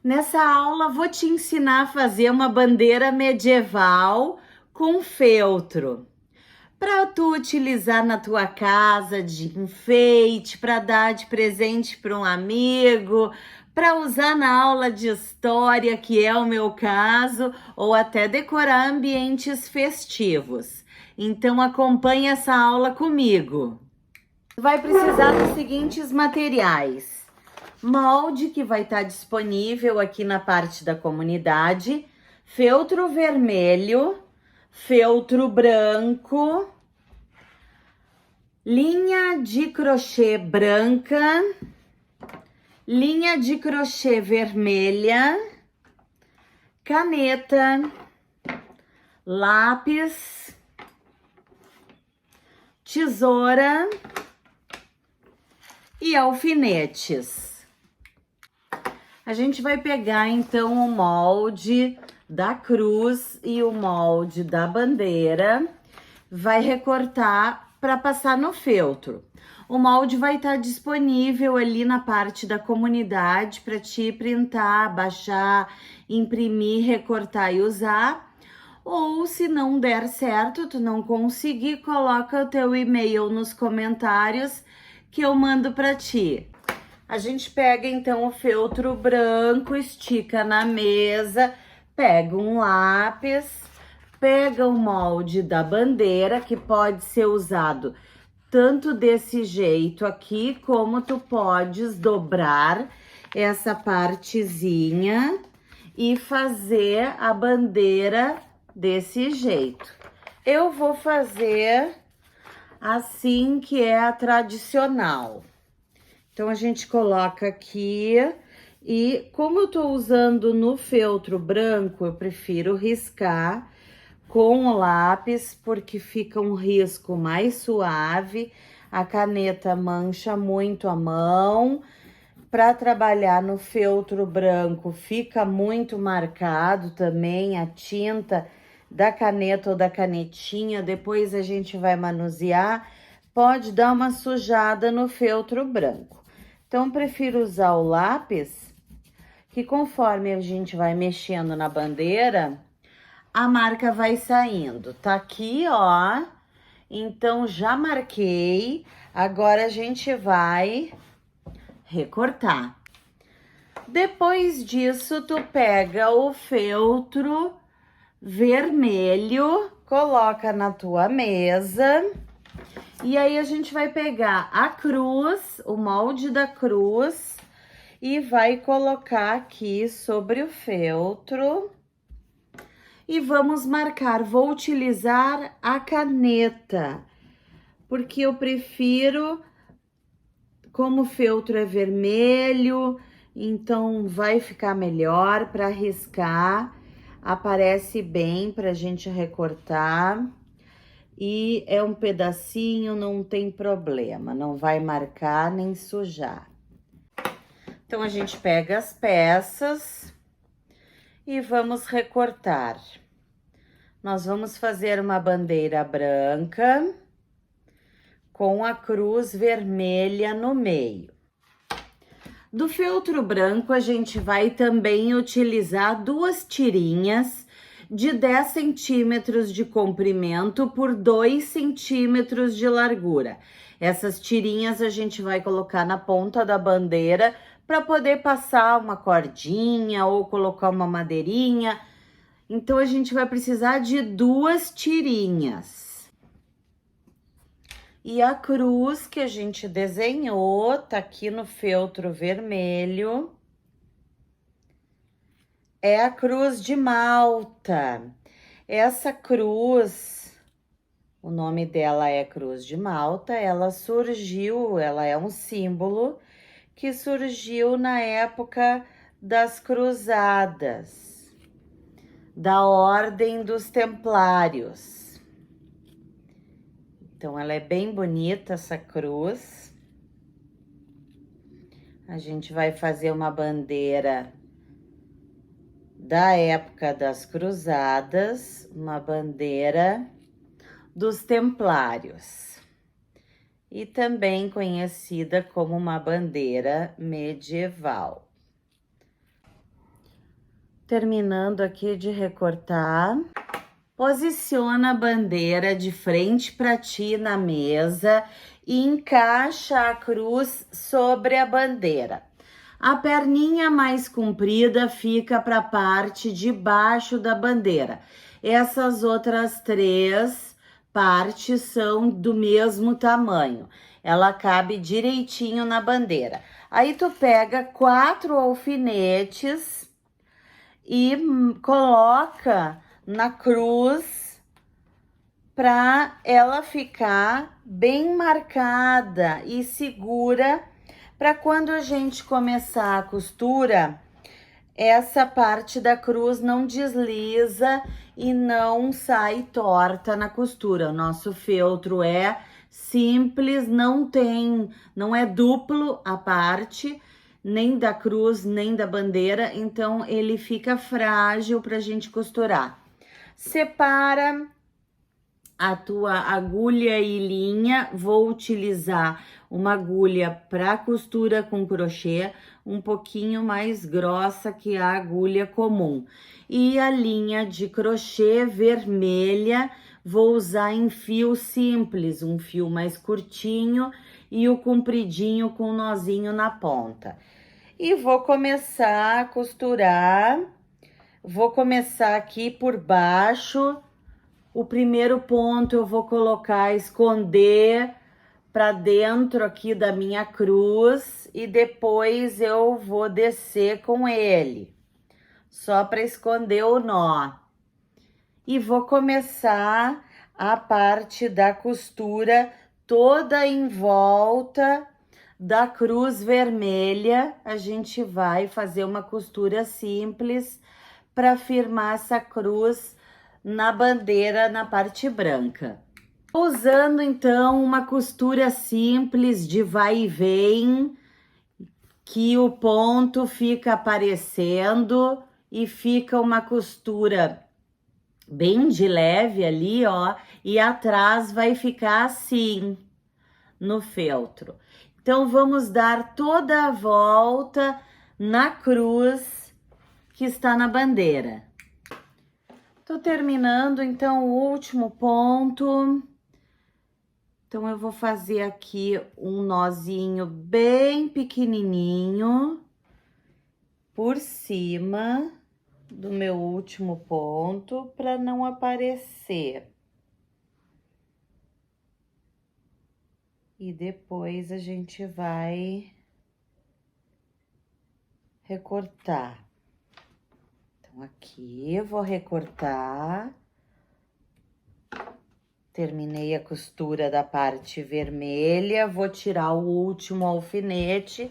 Nessa aula vou te ensinar a fazer uma bandeira medieval com feltro. Para tu utilizar na tua casa de enfeite, para dar de presente para um amigo, para usar na aula de história, que é o meu caso, ou até decorar ambientes festivos. Então acompanhe essa aula comigo. Tu vai precisar dos seguintes materiais: molde, que vai estar disponível aqui na parte da comunidade, feltro vermelho, feltro branco, linha de crochê branca, linha de crochê vermelha, caneta, lápis, tesoura e alfinetes. A gente vai pegar então o molde da cruz e o molde da bandeira, vai recortar para passar no feltro. O molde vai estar disponível ali na parte da comunidade para te printar, baixar, imprimir, recortar e usar. Ou se não der certo, tu não conseguir, coloca o teu e-mail nos comentários que eu mando para ti. A gente pega então o feltro branco, estica na mesa, pega um lápis, pega o molde da bandeira, que pode ser usado tanto desse jeito aqui, como tu podes dobrar essa partezinha e fazer a bandeira desse jeito. Eu vou fazer assim, que é a tradicional. Então, a gente coloca aqui e, como eu tô usando no feltro branco, eu prefiro riscar com o lápis, porque fica um risco mais suave. A caneta mancha muito a mão. Para trabalhar no feltro branco, fica muito marcado também a tinta da caneta ou da canetinha. Depois a gente vai manusear, pode dar uma sujada no feltro branco. Então, prefiro usar o lápis, que conforme a gente vai mexendo na bandeira, a marca vai saindo. Tá aqui, ó. Então, já marquei. Agora, a gente vai recortar. Depois disso, tu pega o feltro vermelho, coloca na tua mesa. E aí, a gente vai pegar a cruz, o molde da cruz, e vai colocar aqui sobre o feltro. E vamos marcar. Vou utilizar a caneta, porque eu prefiro, como o feltro é vermelho, então vai ficar melhor para riscar. Aparece bem pra gente recortar. E é um pedacinho, não tem problema, não vai marcar nem sujar. Então, a gente pega as peças e vamos recortar. Nós vamos fazer uma bandeira branca com a cruz vermelha no meio. Do feltro branco, a gente vai também utilizar duas tirinhas de 10 centímetros de comprimento por 2 centímetros de largura. Essas tirinhas a gente vai colocar na ponta da bandeira para poder passar uma cordinha ou colocar uma madeirinha. Então, a gente vai precisar de duas tirinhas. E a cruz que a gente desenhou tá aqui no feltro vermelho. É a cruz de Malta. Essa cruz, o nome dela é Cruz de Malta, ela é um símbolo que surgiu na época das Cruzadas, da Ordem dos Templários. Então, ela é bem bonita, essa cruz. A gente vai fazer uma bandeira da época das Cruzadas, uma bandeira dos Templários, e também conhecida como uma bandeira medieval. Terminando aqui de recortar. Posiciona a bandeira de frente para ti na mesa e encaixa a cruz sobre a bandeira. A perninha mais comprida fica para a parte de baixo da bandeira. Essas outras 3 partes são do mesmo tamanho. Ela cabe direitinho na bandeira. Aí tu pega 4 alfinetes e coloca na cruz para ela ficar bem marcada e segura, para quando a gente começar a costura, essa parte da cruz não desliza e não sai torta na costura. O nosso feltro é simples, não é duplo a parte, nem da cruz, nem da bandeira, então ele fica frágil para a gente costurar. Separa a tua agulha e linha. Vou utilizar uma agulha para costura com crochê, um pouquinho mais grossa que a agulha comum. E a linha de crochê vermelha, vou usar em fio simples, um fio mais curtinho e o compridinho com nozinho na ponta. E vou começar a costurar. Vou começar aqui por baixo. O primeiro ponto eu vou colocar, esconder para dentro aqui da minha cruz e depois eu vou descer com ele, só para esconder o nó. E vou começar a parte da costura toda em volta da cruz vermelha. A gente vai fazer uma costura simples para firmar essa cruz na bandeira, na parte branca. Usando então uma costura simples de vai e vem, que o ponto fica aparecendo e fica uma costura bem de leve ali, ó, e atrás vai ficar assim no feltro. Então vamos dar toda a volta na cruz que está na bandeira. Tô terminando, então, o último ponto. Então, eu vou fazer aqui um nozinho bem pequenininho por cima do meu último ponto, para não aparecer. E depois a gente vai recortar. Aqui eu vou recortar. Terminei a costura da parte vermelha, vou tirar o último alfinete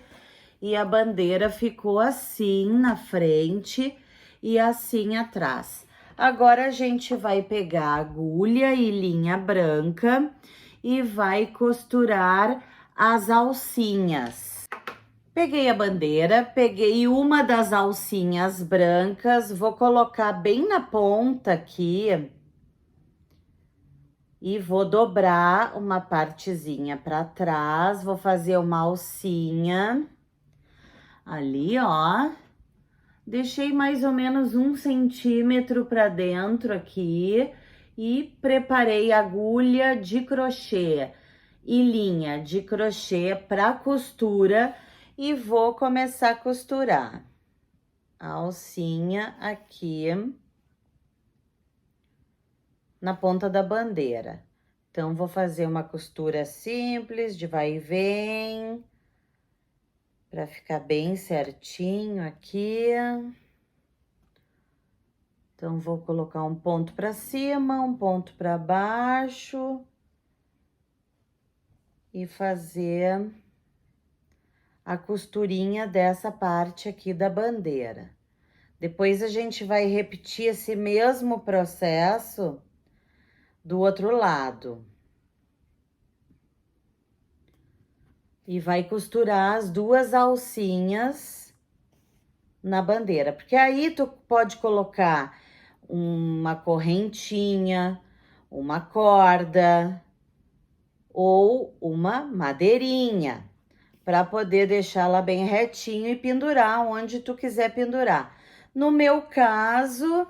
e a bandeira ficou assim na frente e assim atrás. Agora a gente vai pegar agulha e linha branca e vai costurar as alcinhas. Peguei a bandeira, peguei uma das alcinhas brancas, vou colocar bem na ponta aqui e vou dobrar uma partezinha para trás, vou fazer uma alcinha ali, ó. Deixei mais ou menos 1 centímetro para dentro aqui e preparei agulha de crochê e linha de crochê para costura. E vou começar a costurar a alcinha aqui na ponta da bandeira. Então, vou fazer uma costura simples, de vai e vem, para ficar bem certinho aqui. Então, vou colocar um ponto para cima, um ponto para baixo e fazer a costurinha dessa parte aqui da bandeira. Depois a gente vai repetir esse mesmo processo do outro lado. E vai costurar as 2 alcinhas na bandeira, porque aí tu pode colocar uma correntinha, uma corda ou uma madeirinha, para poder deixar ela bem retinho e pendurar onde tu quiser pendurar. No meu caso,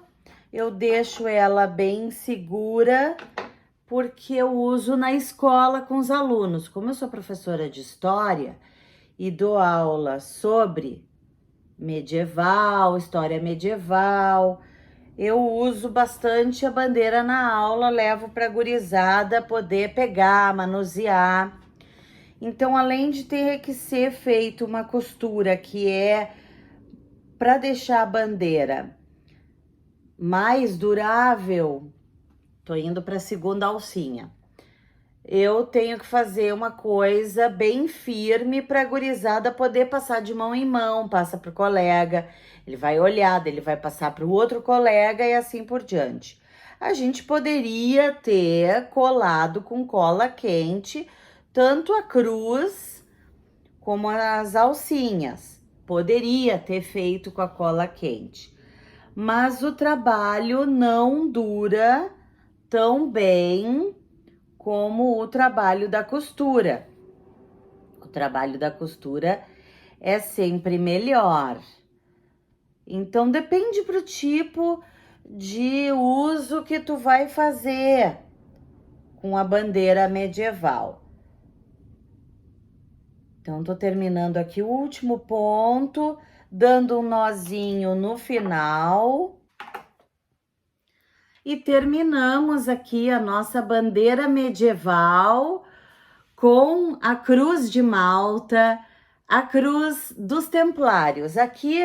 eu deixo ela bem segura, porque eu uso na escola com os alunos. Como eu sou professora de história e dou aula sobre medieval, história medieval, eu uso bastante a bandeira na aula, levo para a gurizada poder pegar, manusear. Então, além de ter que ser feito uma costura que é para deixar a bandeira mais durável, tô indo para a segunda alcinha. Eu tenho que fazer uma coisa bem firme para a gurizada poder passar de mão em mão, passa para o colega, ele vai olhar, ele vai passar para o outro colega e assim por diante. A gente poderia ter colado com cola quente tanto a cruz como as alcinhas. Poderia ter feito com a cola quente. Mas o trabalho não dura tão bem como o trabalho da costura. O trabalho da costura é sempre melhor. Então, depende pro tipo de uso que tu vai fazer com a bandeira medieval. Então, tô terminando aqui o último ponto, dando um nozinho no final. E terminamos aqui a nossa bandeira medieval com a cruz de Malta, a cruz dos Templários. Aqui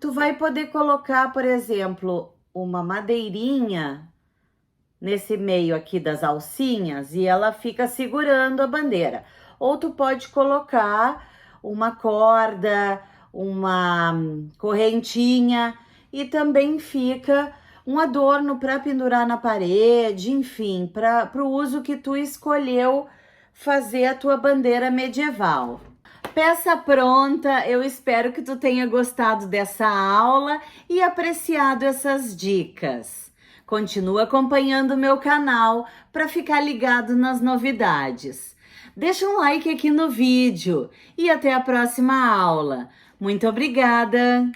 tu vai poder colocar, por exemplo, uma madeirinha nesse meio aqui das alcinhas e ela fica segurando a bandeira. Ou tu pode colocar uma corda, uma correntinha e também fica um adorno para pendurar na parede, enfim, para o uso que tu escolheu fazer a tua bandeira medieval. Peça pronta, eu espero que tu tenha gostado dessa aula e apreciado essas dicas. Continua acompanhando o meu canal para ficar ligado nas novidades. Deixa um like aqui no vídeo e até a próxima aula. Muito obrigada!